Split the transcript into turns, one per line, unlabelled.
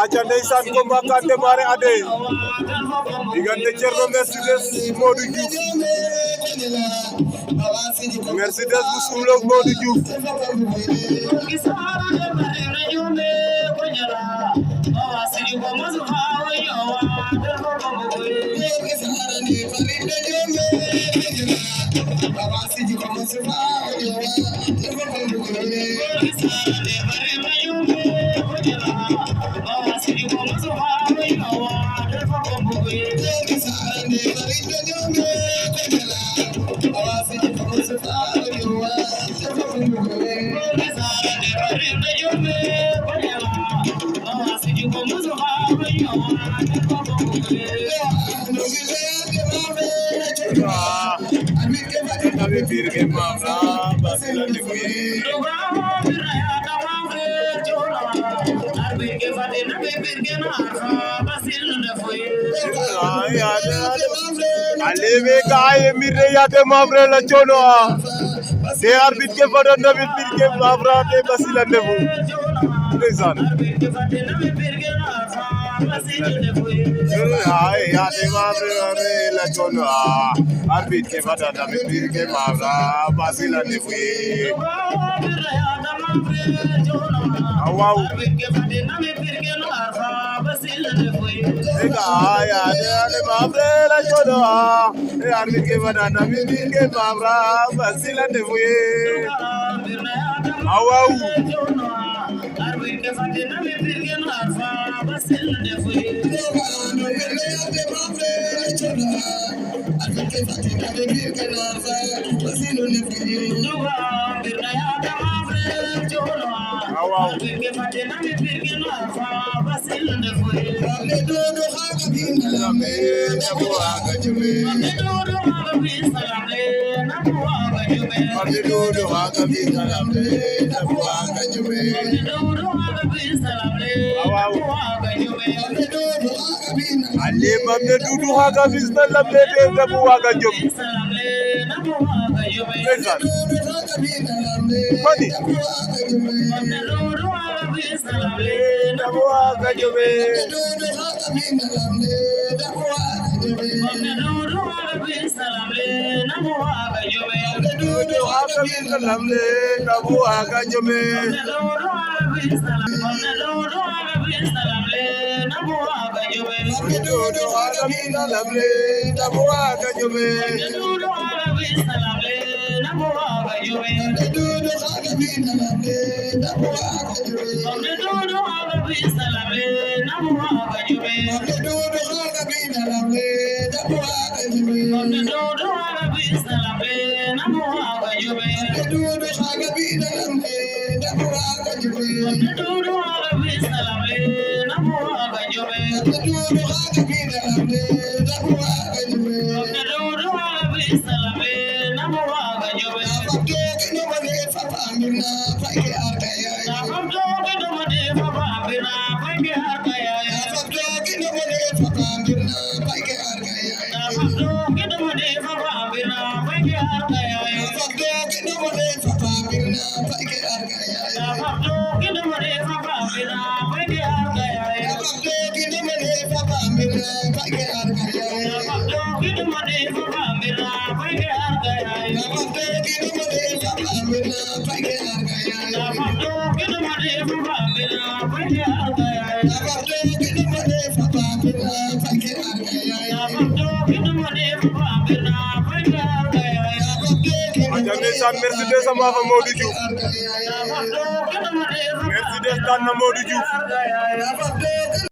aca ndeysaan combat ka démarré ade diggante Thierno Mercedes Modou Diouf Mercedes bu Soulok Modou Diouf Alebe gaye mirre yate mavre la chono de arbitre ke fadon David bir ke mavra de basila defu ndeysaan ay yate mavre la chono arbitre ke fadon David bir ke mavra basila defu wow ay ade mavre la chono arbitre ke fadon David bir ke mavra basila defu wow Ali mamne dudu haga bisna lamne de tabu waga jom ndeysaan mani tabu waga jome dudu haga bisna lamne tabu waga jome Dudu haga bisna lamne tabu waga jome Mercedes sama fa Modou Diouf Mercedes tan na Modou Diouf